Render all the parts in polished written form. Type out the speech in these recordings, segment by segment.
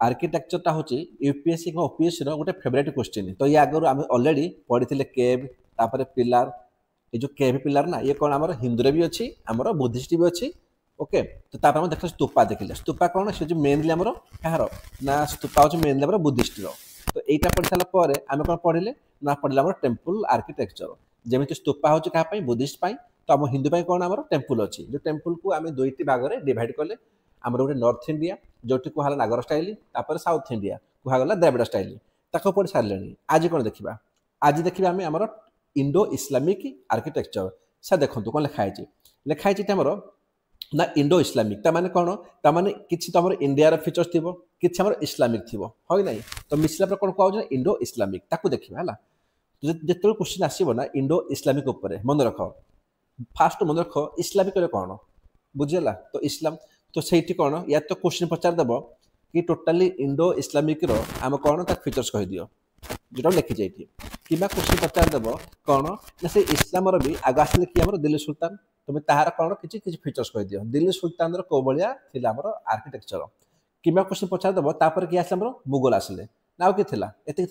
आर्किटेक्चरटा हूँ UPSC OPSC गोटे favourite question. तो ये आगु आम अलरेडी पढ़ी केव तापर पिलार, ये जो केव पिलार ना ये कौन आम हिंदू भी अच्छी आम बुद्धिस्ट भी अच्छी। ओके तो तापर देख स्तूपा देखिले स्तूपा कौन से मेनली आम कहार ना स्तूपा हूँ मेनली आम बुद्धिस्ट। तो यहाँ पढ़ी सारापर आम कौन पढ़ले ना पढ़ले आम टेम्पल आर्किटेक्चर जमी स्तूपा हूँ क्या बुद्धिस्ट तो आम हिंदू कौन आम टेम्पल अच्छी जो टेम्पल को आम दुईटी भाग में डिवाइड कले आम गोटे नॉर्थ इंडिया जो कहला नागर स्टाइल तापर साउथ इंडिया कहगला द्रविड़ स्टाइल ताको पढ़ी सारे। आज कौन देखा आज देखा आम आम इंडो इस्लामिक आर्किटेक्चर सर देखो कौन लिखाई आमर ना इंडो इस्लामिक ताने कौन ताने किसी तुम इंडिया फीचर्स थी किसी आम इस्लामिक थी है ना। तो मिसला पर कौन कहूँ इंडो इस्लामिक ताको देखा है जो क्वेश्चन आसो ना इंडो इस्लामिक उपर मन रख फास्ट मन रख इस्लामिक कौन बुझीगला। तो इस्लाम तो सही कौन या तो क्वेश्चन पचारदेव कि टोटाली इंडो इस्लामिक आम कौन तक फीचर्स कहीदि जो लिखी जाए कि क्वेश्चन पचारदेव कौन ना से इस्लामर भी आग आसिले कि आम दिल्ली सुल्तान तुम्हें तार कौन किसी फीचर्स कहीदि दिल्ली सुल्तान कौ भाया थी आर्किटेक्चर कि क्वेश्चन पचारदेव तापर किए आसले मुगल आसिले ना आउ किए एत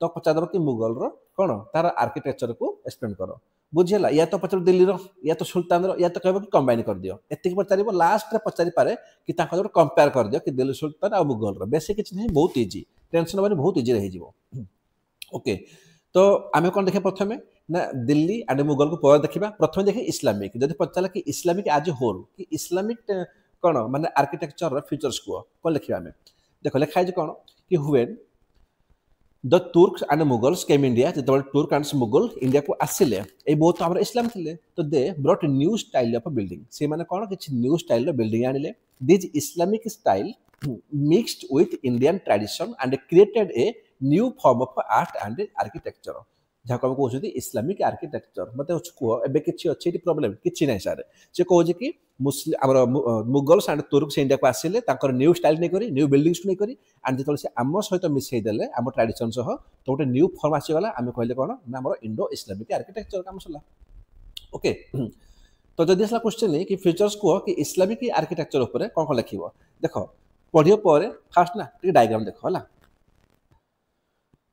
तो पचारदेव कि मुगल कौन तार आर्किटेक्चर को एक्सप्लेन कर बुझीगला। या तो पचार दिल्ली या तो सुल्तान या तो कह कंबाइन कर दियो एति पचार लास्ट पचारि पारे कि कंपेयर कर दियो कि दिल्ली सुल्तान और मुगल बेसी किसी नहीं बहुत इजी टेंशन होनी बहुत इजी रही। ओके तो आम कौन देखा प्रथम ना दिल्ली एंड मुगल को पर देखा प्रथम देखे इस्लामिक जब पचारा कि इस्लामिक आज होल कि इस्लामिक कौन माने आर्किटेक्चर फीचर्स को कौन लिखा आम देख लिखाई कौन कि when the Turks and Mughals came India जो तुर्क एंड मुगल इंडिया को आसिले ये बहुत आम इस्लाम थे तो they brought new style of building से माने कौन किसी न्यू स्टाइल बिल्डिंग आनिले this Islamic style mixed with Indian tradition and created a new form of art and architecture जहाँ को कहते इस्लामिक आर्किटेक्चर मत कह ए कि अच्छे प्रोब्लेम कि ना सारे से कहे कि मुस्लिम मुगल्स एंड तुर्क्स इंडिया को आसिले न्यू स्टाइल नहीं न्यू बिल्डिंग्स नहीं एंड जो आम सहित मिसेदेले आम ट्रेडिशन सह तो गोटे न्यू फॉर्म आसीगला आम कहले कौन ना आम इंडो इस्लामिक आर्किटेक्चर काम सरला। ओके तो जब आसला क्वेश्चन कि फीचर्स कह कि इस्लामिक आर्किटेक्चर उपर कौन कौन लिख देख पढ़ियो पर फास्ट ना डायग्राम देख है।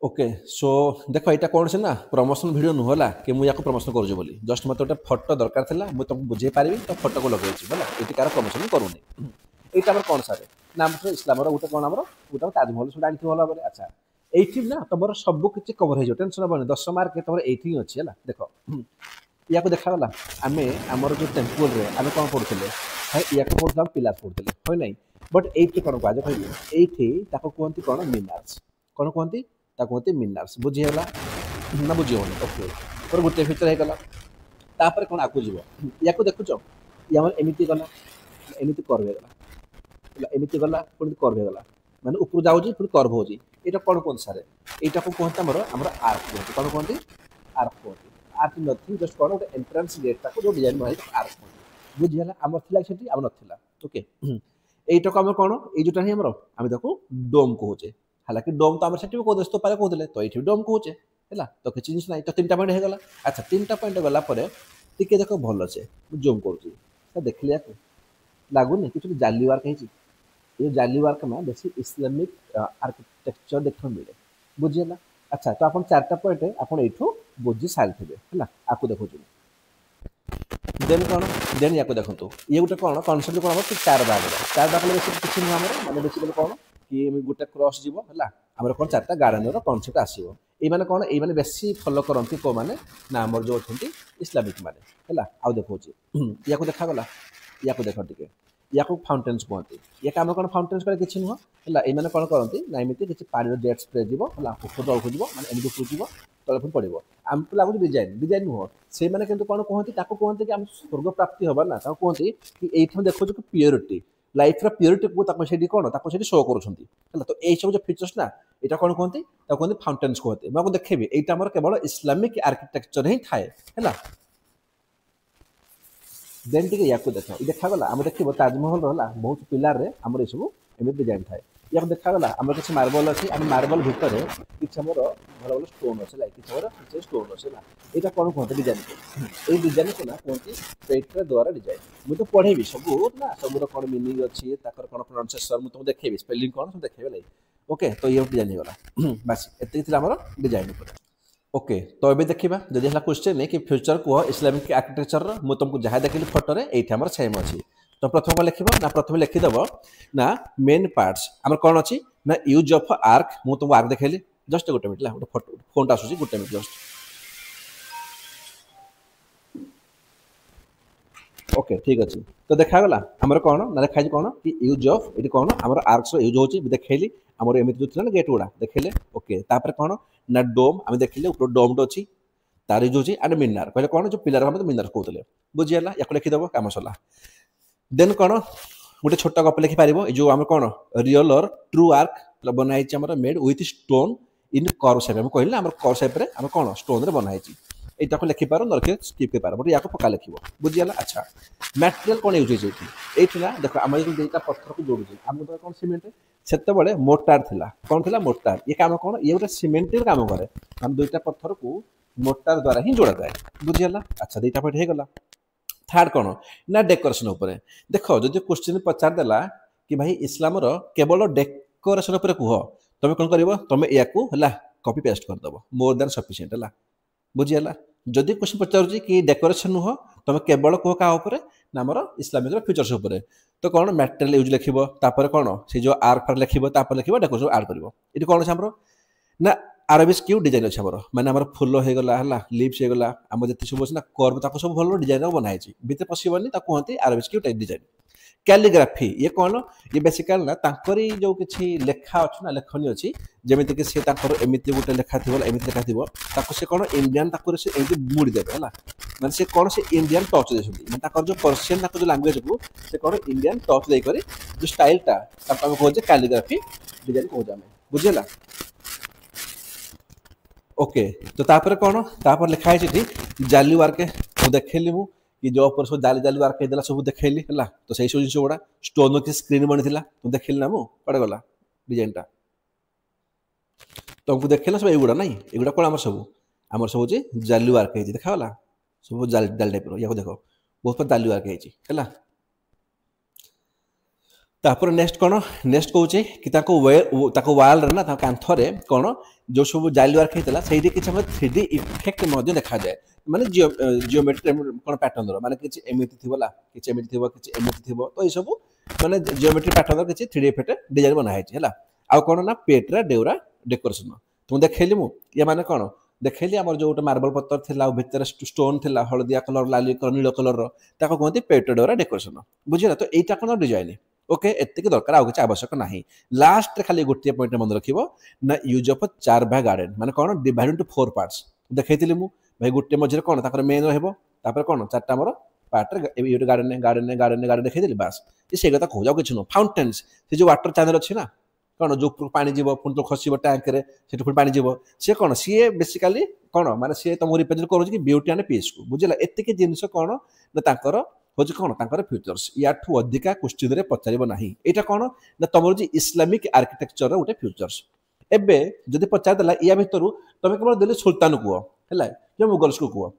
ओके सो देख यहाँ कौन से ना प्रमोशन वीडियो नुहला कि मुझे प्रमोशन करुँ बोली जस्ट मत गोटे फटो दरकार था मुझे तुमको बुझे पारि तो फटो को लगे ये कार प्रमोशन करूनी यहाँ कौन सारे ना इस्लाम गोटे कौन आम गोटे ताजमहल सब जानते भल भाव। अच्छा ये ना तुम सब किसी कवर हो टेंशन हेनी 10 मार्क तुम ये अच्छी है देख या देखागला आम आमर जो टेम्पल आम कौन पढ़ुले या पढ़ुला पिलार पढ़ुले है ना बट ये कौन आज कह ये कहते कौन मिनार्स कौन कहते कहते मिनार्स बुझीगला ना बुझी होनी। ओके और गोटे फीचर होगा तापर कौन आगे जीव या देखुच ये एमती गला एमती कर्व होगा एमती गला पुणी कर्व होगा मैंने ऊपर जाऊँगी पुणी कर्व हो यहाँ कौन कहते सारे यहाँ को कहते आमर आर्क कहते कौन कहते आर्क कहते आर्क नथिंग जस्ट कौन गोटे एंट्रांस गेट जो डिजाइन बना आर्क कहते बुझीगला आमर थी आम ना। ओके यहीटा को आम कौन ये जोटा ही आम देखो डोम कहचे हालांकि डोम तो आम से कौ स्तूपारे कहते तो ये डोम कहचे है तो किसी जिन ना तो 3टा पॉइंट होगा। अच्छा 3टा पॉइंट गलापर टी देख भल से जूम कर देखिए या लगुनि कि जाली वार्क ये जाली वार्क ना बेसी इस्लामिक आर्किटेक्चर देखने मिले बुझीगला। अच्छा तो आप 4टा पॉइंट आपड़ यू बुझी सारी थे है आपको देखो देन कौन देन या देखो ये गोटे कौन कनसेप्ट कौन हम 4 भाग बेसी किसी नुह मैंने बेसिकली कौन कि गोटे क्रॉस जीव है आम कौन 4टा गार्डन कनसेप्ट आसो ये कौन ये बेसी फॉलो करती कौ मैंने ना आम जो अच्छा इस्लामिक मैंने है आउ देखो या देखागला या देख टे या फाउंटेन्स कहते ये आम कौन फाउंटेन्स कले किसी नुह है ये कौन करती ना एमती किसी पानी जेट स्प्रे जीव है ऊपर तौक जीव मैंने एमती पूछव तले पुणी पड़ो आमको लगुच डिजाइन डिजाइन नुह से मैंने कौन कहते कहते कि आम स्वर्ग प्राप्ति हबार ना कहते कि ये देखो कि प्योरिटी लाइफ प्योरिटी को कौन शो कर तो यही सब जो फीचर्स ना यहाँ कौन कहते कहते फाउंटेन्स कहते मुझे देखेबी यहाँ आम केवल इस्लामिक आर्किटेक्चर ही थाए है देन टी या देख देखागला आम देखो ताजमहल रहा बहुत पिलार आम ये सब एम डिजाइन थाए या देखागला आम किसी मार्बल अच्छी आम मार्बल भितर कि किसी हमर भल भल स्टोन अच्छे किसी हमर किसी स्टोन अच्छे यहाँ कौन कहते डिजाइन को ये डिजाइन को ना कहते पेट्रा द्वारा डिजाइन मुझे तो पढ़ेबी सब ना सब कौन मीनिंग अच्छी कौन प्रोनाउंसिएशन मुझे तुमको देखी स्पेलिंग कौन सब देखिए लाइक ओके तो ये डिजाइन होगा बास एतिक आमर डिजाइन ओके तो ये देखा जब है क्वेश्चन कि फ्यूचर कह इस्लामिक आर्किटेक्चर मुझे तुमको जहाँ देखिली फोटो ये आम सेम अच्छी तो प्रथम कौन लिख ना प्रथम लिखिदेव ना मेन पार्ट्स आम कौन अच्छी ना यूज ऑफ आर्क मुझे तुमको आर्क देखली जस्ट गोटे मिनट गोटे फोटो फोन आसूँ गोटे मिनट जस्ट ओके ठीक अच्छे तो देखागला आमर कौन ना देखा कौन कि यूज ऑफ ये कौन आम आर्क्स यूज हो देखली आमर एमती जो ना गेट गुड़ा देखले ओके तापर कौन ना डोम आम देखिले ऊपर डोम अच्छी तार यूज होची एंड मिनार कहले कौन जो पिलर हम मिनार कहते बुझीगला या लिखिदेव कम सरला देन कौन गोटे छोट गप लिखिपार जो आम कौन रियल और ट्रू आर्क बनाई made with stone in curve shape कहले आम कर्व शेप आम कौन स्टोन रे बनाई यहाँ को लिखिपार नरखे स्किप कर बट या पक्का लिख बुझीगला अच्छा मटेरियल कौन यूज होना देख आम जो दुईटा पत्थर को जोड़ू आम कौन सीमेंट से मोटार थिला कौन थिला मोटार ये काम कौन ये गोटे सीमेंट काम करे हम दुईटा पत्थर को मोटार द्वारा ही जोड़ा जाए बुझीगला अच्छा दुईटा पॉइंट होगला थर्ड कौन ना डेकोरेशन उपर देख जो क्वेश्चन पचार देला कि भाई इस्लाम केवल डेकोरेशन उपर कह तुम कौन कर तुम या कॉपी पेस्ट करदेव मोर देन सफिशिएंट है बुझीगला जदि क्वेश्चन पचार कि डेकोरेशन नुह तुम केवल कह क्या ना आम इस्लामिक फ्यूचर्स उपर तो कौन मटेरियल यूज लिख कौन से जो आर्क फार्क लिख डेकोरेशन आड कर ये कौन अच्छे आम ना आरबिस क्यू डिजाइन अच्छे आम मैंने आम फुल होगला है लिप्स होगला आम जिते सब अच्छे ना कर्व सब भल डिजाइन बनाई भितर पशुनी कहते आरबिस क्यू टाइप डिजाइन कैलीग्राफी ये कौन ये बेसिकाली ना तांकरी जो किसी लेखा अच्छी ना लेखनी अच्छी जमीती कि सी एमती गोटे लेखा थी एमती लेखा थी से कौन इंडियान मुड़ी देवे है मैंने से कौन से इंडियान टच देखते जो पर्सियन जो लांगुएज को से कौन इंडियान टच देकर जो स्टाइलटा आम कहे कैलीग्राफी डिजाइन कहे बुझेगा ओके तो तापर कौन तापर लिखाई जाली वार्क देखली मु कि जो ऊपर सब जाली जाली वार्क देला सब देखली है तो सही सब जिन गुड़ा स्टोन की स्क्रीन बनी तुम देखली ना मु कड़े गला डिजाइनटा तुमको देखला सब युड़ा ना युड़ा कौन आमर सब जाली वार्क देखाला सब जाली जाली टाइप या देख बहुत जाली वार्क है तापर नेक्स्ट कौन नेक्स्ट कहूँ कि वाल ना कांथरे कौन जो सब जाली वार्क होता है किसी 3D इफेक्ट देखा जाए माने जियोमेट्री कौन पैटर्न माने किसी एमती थी किसी एमती थी किसी एमती थी तो ये सब माने जियोमेट्री पैटर्न किसी 3D इफेक्ट डिजाइन बनाई है आउ कौन ना पेट्रा डेउरा डेकोरेशन तुम देखली मु ये माने कौन देखली आम जो गोटे मार्बल पत्थर थी भितर स्टोन थी हलदिया कलर लाली कलर नील कलर कहते पेट्रा डेउरा डेकोरेशन बुझे तो यहाँ कौन डिजाइन ओके एतिक दरकार आउ किसी आवश्यक ना लास्ट खाली गोटे पॉइंट मन रख ना यूज ऑफ 4 भाग गार्डन माने कौन डिवाइड इनटू 4 पार्ट्स देखी मु भाई गोटे मझे कौन मेन रहा कौन 4टा मोर part garden garden garden garden देखी बास ये कथा कहूँ किसी नुह फाउंटेन्स से जो वाटर चैनल अच्छी ना कौन जो पानी जीव पुणी तो खसब टैंक से पानी जीव सी कौन सी बेसिकाली कौन माने सी तुमको रिप्रेजेंट करुँच कि ब्यूटी एंड पीस को बुझे एतिक जिनस कौन ना हूँ कौन फ्यूचर्स या अधिका क्वेश्चन रे पचार ना यहाँ कौन ना तुम जो इस्लामिक आर्किटेक्चर गोटे फ्यूचर्स एवं जब पचारदेला या भितर तुम केवल दिल्ली सुल्तान कह है मुगल्स को कह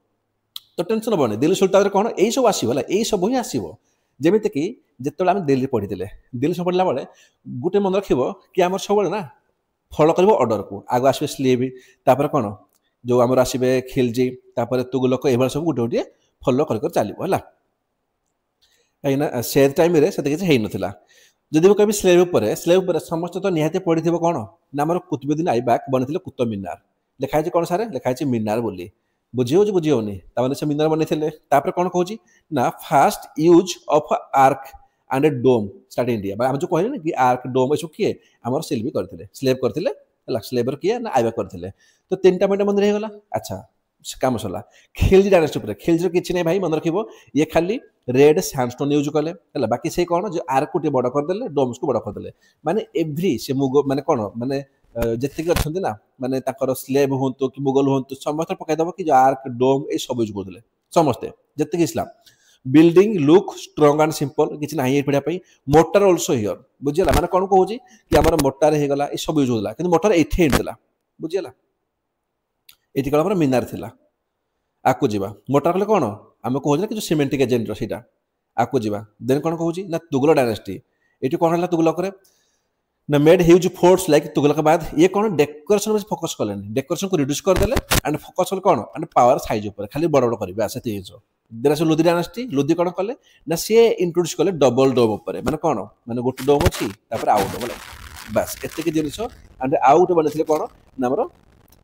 तो टेंशन हेनी दिल्ली सुल्तान कौन यही सब आसो यही सब ही आसो जमीती कि जिते आम दिल्ली पढ़ी दिल्ली सब पढ़ला बेले गोटे मन रख कि आम सब ना फलो कर ऑर्डर को आग आसवे स्लीव तापर कौन जो आम आसवे खिलजी तापर तुगलक ये सब गोटे गोटे फलो कर चलो है कहीं से टाइम से किसी नाला जदि वो कभी स्लेव समस्त तो निहाती पढ़ी कौन ना आम कुतुबुद्दीन ऐबक बनी कुतुब मीनार लिखाई कौन सारे लिखाई मीनार बोली बुझी हो बुझी होनी से मीनार बनी कौन कहूँ ना fast use of arch and dome start India आम जो कहले ना कि आर्क डोम ये किए आम सिल्वी करते स्लेव करते स्लेवर किए ना ऐबक करते तो 3टा पॉइंट मंदिर होगा अच्छा काम सरला खिलजी डायनेस्टी उपर खिलजी किसी नहीं भाई मन रख ये खाली रेड सैंडस्टोन यूज कले बाकी से कौन जो आर्क को बड़ करदे डोम्स को बड़ करदे माने एव्री से मुग माने कौन माने जितकी अच्छा ना माने स्लेव हूँ कि मुगल हूँ समस्त पकईदेव कि जो आर्क डोम ये सब यूज करते समस्ते जितकी इस्लाम building look strong and simple किसी ना ये पढ़ाई मोटर ऑल्सो हियर बुझेगा माने कौन कहूँ कि आम मोटार होगा ये सब यूज होगा कि मोटर ये होता बुझीगला ये कौन मिनार थिला आकु जीवा मोटा कले कौन आम कहूँ कि सिमेंटिक एजेंट रहा आकु जीवा देन कौन कहूँ ना तुगलक डायनेस्टी ये कौन है तुगलक ना made huge forts like Tughlaqabad ये कौन डेकोरेशन में फोकस कले डेकोरेशन को रिड्यूस करदे एंड फोकस कले कौन एंड पावर साइज उपर खाली बड़ बड़ करेंगे से जिन देर से लुदी डायनेस्टी लुदी कौन कले ना सी इंट्रोड्यूस कले डबल डोम उपर माने कौन माने गोटे डोम अच्छी आउ डोम बास एतिक जिन एंड आउ गोटे बन कौन ना आमर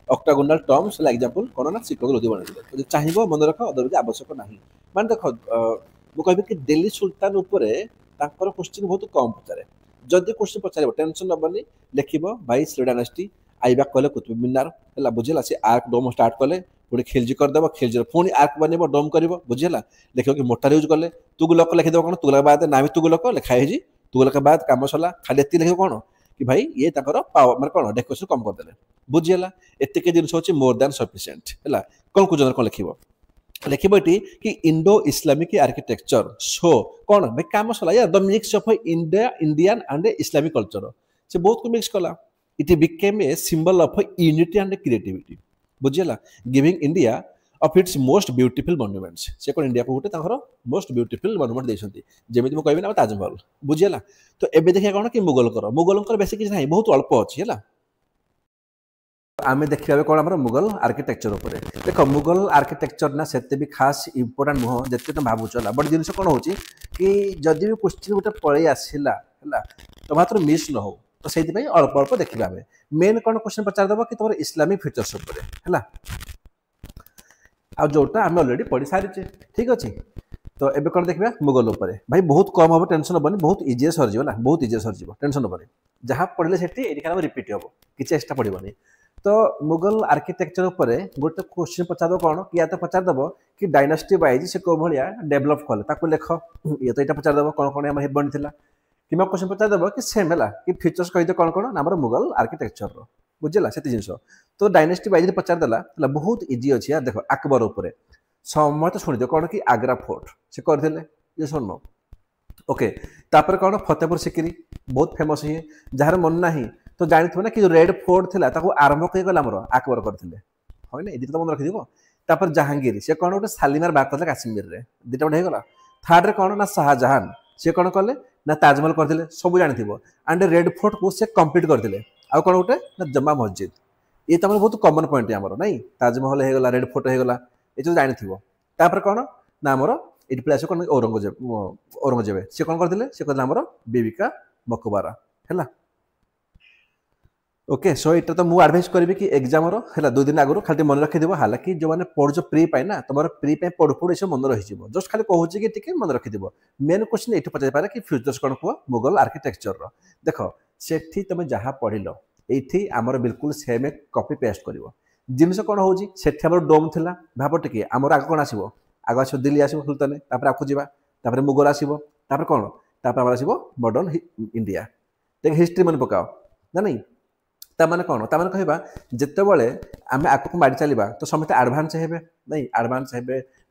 ऑक्टागोनल टर्म्स लाइक एग्जांपल कौन ना शिक्षक लोदी बन चाहिए मन रख अदर आवश्यक ना मान देख मुझे कि दिल्ली सुल्तान उपरे तांकर क्वेश्चन बहुत कम पचारे जदि क्वेश्चन पचार टेंशन नबनी लिख भाई श्री डायनेस्टी आइबा कले कुतुब मीनार है बुझेगा सी आर्क डोम स्टार्ट कले पुणी खिलजी करदेव खिलजी पुणी आर्क बन डोम कर बुझेगा लिख कि मोटार यूज कले तुगलक लिखिदेव कौन तुगलकाबाद ना भी तुगलक लिखाई तुगलकाबाद काम सरला खाली एति लिख कौन कि भाई ये पावर मैं कौन डेकोरेशन कम करदे बुझीगला एतिक जिन होची मोर दैन सफिशिएंट है कंक्लूजन कौन लिख ये कि इंडो इस्लामिक आर्किटेक्चर सो कौन भाई काम सरला या the mix of India Indian and Islamic culture से बहुत को मिक्स कला it became a symbol of unity and creativity बुझीगला giving India of its most beautiful monuments से कौन इंडिया को गोटे मोस्ट ब्यूटीफुल मॉन्यूमेंट देते जमी मुझे कहबी ना ताजमहल बुझीगला तो एबे देखिए कौन कि मुगल बेस किसी ना बहुत अल्प अच्छी है आम देखा कौन आम मुगल आर्किटेक्चर उपर देख मुगल आर्किटेक्चर ना से भी खास इंपोर्टाट नुह जिते तुम भावुच बट जिन कौन हो कि जदि भी क्वेश्चन गोटे पलि आसला है तो मात्र मिस न हो तो से अल्प अल्प देखा आम मेन कौन क्वेश्चन पचारदेव कि तुम इस्लामिक फीचर्स उपर है जोटा आम अलरेडी पढ़ी सारी ठीक अच्छे तो एबे कौन देखा मुगल उपर भाई बहुत कम हम टेंशन हेनी बहुत इजी सरजी ना बहुत इजी सरजी टेंशन हेनी जहाँ पढ़ले से रिपीट हम किसी एक्सट्रा पड़ोनी तो मुगल आर्किटेक्चर उपर गोटे क्वेश्चन पचार कौन कि या तो पचारदेव कि डायनेस्टी वाइज से कौ भाया डेभलप कले लिख ये तो यहाँ पचारदेव कौन कौन आम बनता कि क्वेश्चन पचारदेव कि सेम है कि फीचर्स कहीदे कौन कौन आम मुगल आर्किटेक्चर बुझेगा से जिन तो डायनेस्टी वाइज पचारदेला बहुत इजी अच्छी यार देख अकबर उपर समस्त शुणी कौन कि आग्रा फोर्ट से करते ये शुण ओके तापर कौन फतेहपुर सिकरी बहुत फेमस ही जार मन ना तो जानी ना कि जो रेड फोर्ट था आरंभ कई गला अकबर करते है ना ये तो मन रखिद तापर जहांगीर से कौन गोटे शालीमार बाग करते काश्मीर में दुटा गोटे होगा थर्ड कौन ना शाहजहान से कौन कले ना ताजमहल करते सब जानी एंड रेड फोर्ट को से कंप्लीट करते आउ कौन गोटे ना जमा मस्जिद ये तो बहुत कमन पॉइंट आमर नाई ताजमहल होगा रेड फोर्ट होगा ये तो जानी तापर कौन ना आमर ये पे आस कौन औरंगजेब से कौन करते से कहते आमर बीबिका मकबरा है ओके सो ये तो मुझे आडभाइस करी कि एग्जाम है 2 दिन आगु खाली मन रखिद हालांकि जो मैंने पढ़ुच प्री पाए ना तुम प्री पढ़ु पढ़ु सब मन रही जस्ट खाली कहूँ कि मन रखिद मेन क्वेश्चन ये पचार पारे कि फ्यूचर्स कौन कह मुगल आर्किटेक्चर देख से तुम जहाँ पढ़ल ये आमर बिल्कुल सेम कॉपी पेस्ट कर जिनस कौन हो डोम थी भाव टे आमर आग कौन आसो आग आस दिल्ली आसो सुल्तान आपको जावा मुगल आसो कौन आमर आसो मॉडर्न इंडिया देख हिस्ट्री मन पकाओ ना नहीं ताने कौन ताने कहवा जितेबाला आम आगे माड़ी चलवा तो समस्त आडभांस हे नहीं आडभांस हे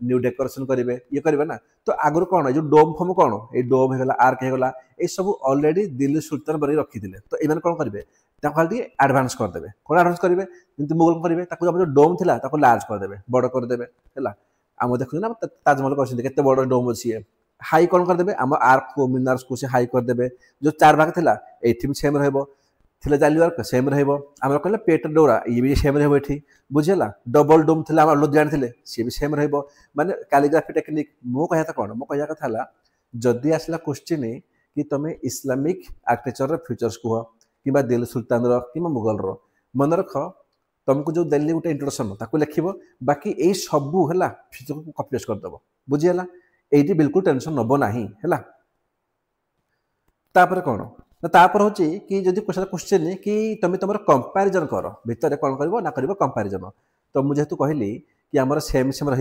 न्यू डेकोरेशन करेंगे ये करेंगे ना तो आगुरी कौन जो डोम फम कौन ये डोम होगा आर्क होगा ये सब ऑलरेडी दिल्ली सुल्तान बन रखी थे तो ये कौन करेंगे खाली आडभांस करदे कौन आडभांस करेंगे जमी मुगल करेंगे जो डोम थी लार्ज करदे बड़ करदे है आम देखु ना ताजमहल कर बड़ डोम अच्छी हाई कौन करदे आम आर्क को मिनार्स को से हाई करदे जो 4 भाग था ये भी सेम रहा जालीवार्क सेम रहा कहले पेट डोरा ये भी सेम रही बुझेगा डबल डोम थे लुधियाना थे सी भी सेम माने कैलीग्राफी टेक्निक मो कह कौन मो कह कथा जदि आसला क्वेश्चन कि तुम इस्लामिक आर्किटेक्चर फ्यूचर्स कह कि दिल्ली सुल्तान कि मुगल मन रख तुमको जो दिल्ली गोटे इंट्रोडक्शन ताको लिख बाकी यही सबू है फ्यूचर को कॉपी पेस्ट करदेव बुझीगला ये बिल्कुल टेंशन नब ना है तापर कौन तापर हूँ कि जब क्वेश्चन कि तुम तुम कंपेरिजन कर भितर कौन कर ना कर कंपेरिजन तो मुझे जेहतु कहली कि आमर सेम सेम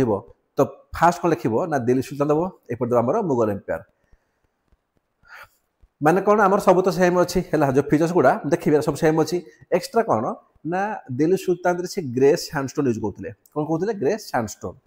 तो फास्ट कौन लिख ना दिल्ली सुल्तान देव एपट देव आमर मुगल एम्पायर माने कौन आमर सब तो सेम अच्छी है जो फीचर्स गुड़ा देखिए सब सेम अच्छी एक्सट्रा कौन ना दिल्ली सुल्तान से ग्रे सैंडस्टोन यूज करते कौन कहते ग्रे सैंडस्टोन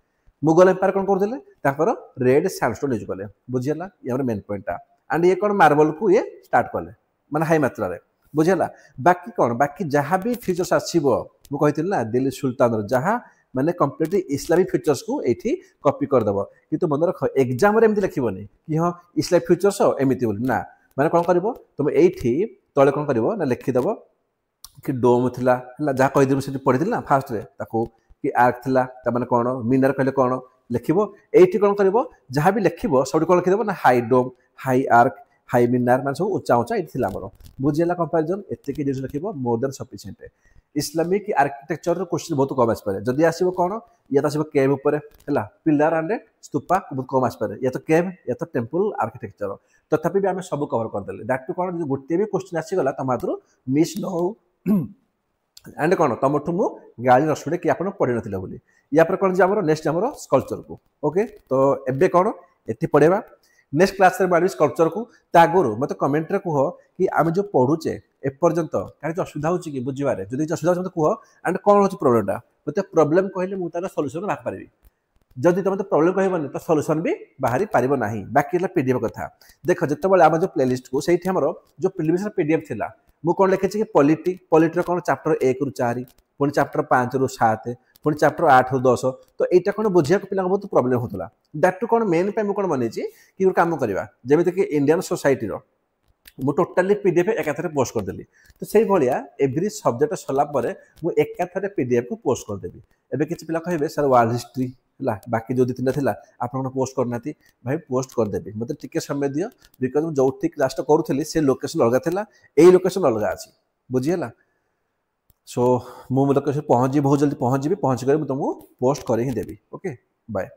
मुगल एम्पायर कौन करते रेड सैंडस्टोन यूज कले बुझीगला ये मेन पॉइंटा एंड ये कौन मार्बल को ये स्टार्ट कले माने हाई मात्रा बुझेगा बाकी कौन बाकी जहाँ भी फीचर्स आसो मुझे ना दिल्ली सुल्तान जहाँ माने कम्प्लीटली इस्लामिक फीचर्स को ये कॉपी करदेव कि मन रख एग्जाम एमती लिखनी कि हाँ इस्लामिक फीचर्स एमती बोली ना मैंने कौन कर तुम ये तले कौन कर ना लिखिदेव कि डोम थिला जहाँ कहीदेव से पढ़ी ना फास्ट रे ताको कि आर्क थिला मैंने कौन मीनार कहले कौन लिखिबो एठी कौन करिवो जहाँ भी लिखिबो सब कौन लिखिदेव ना हाई डोम हाई आर्क हाई मीनार मान सब उच्चा उच्चा ये थिला हमर बुझेला कंपैरिजन एतिकी जिनिस लिखिबो more than sufficient Islamic architecture question बहुत कम आसपे जदि आसो कौन या तो आसो केव उपर है पिलर एंड स्तूपा बहुत कम आसपे या तो केव या तो टेम्पल आर्किटेक्चर तथापि भी आम सब कवर करदे दैट टू कौन गोटे भी क्वेश्चन आसीगला तुम हाथ मिस न हो एंड कौन तुमठू मु गाड़ी नशुणे कि आप पढ़ी नथिले बोली या पर कौन आम नेक्स्ट आम स्कल्पचर को ओके तो एबे कौन एति पढ़ेबा नेक्स्ट क्लास में आनी स्कल्पचर को आगुरी मत कमेंट रे कह कि आम जो पढ़ुचे एपर्यंत कहीं असुविधा हो कि बुझे जब असुविधा मत कह एंड कौन हो प्रोब्लेमटा मत प्रोब्लेम कहले मुझे सल्यूशन बाहर पारि जदि तुम प्रोब्लेम कहबनी तो सल्यूशन भी बाहरी पारिब नहीं बाकी पीडीएफ कथा देख जिते आम जो प्लेलिस्ट को सही आम जो प्रिलिमिनरी पीडीएफ थिला मु कौन लिखी कि पॉलिटी कौन चैप्टर 1 ରୁ 4 पुणी चैप्टर 5 ରୁ 7 पुणी चैप्टर 8 ରୁ 10 तो यहाँ कौन बुझा पिला बहुत प्रोब्लेम होता दैट टू कौन मेन पे कौन बनी कि गोटे कम करवा जमीक कि इंडियन सोसाइटी मु टोटाली पीडीएफ एकाथरे पोस्ट करदेली तो से भाया एव्री सब्जेक्ट सरला मुझे एकाथरे पीडीएफ को पोस्ट करदेवी एवं किसी पिला कहे सर वर्ल्ड हिस्ट्री है बाकी जो 2-3 था आप पोस्ट करना भाई पोस्ट करदेवी मतलब टिके समय दियो बिकज जो क्लास करूली से लोकेशन अलग था यही लोकेशन अलग अच्छी बुझीगला सो मु लोकेशन पहुँची बहुत जल्दी पहुँची पहुँच कर तुमको पोस्ट कर ही देवी ओके बाय।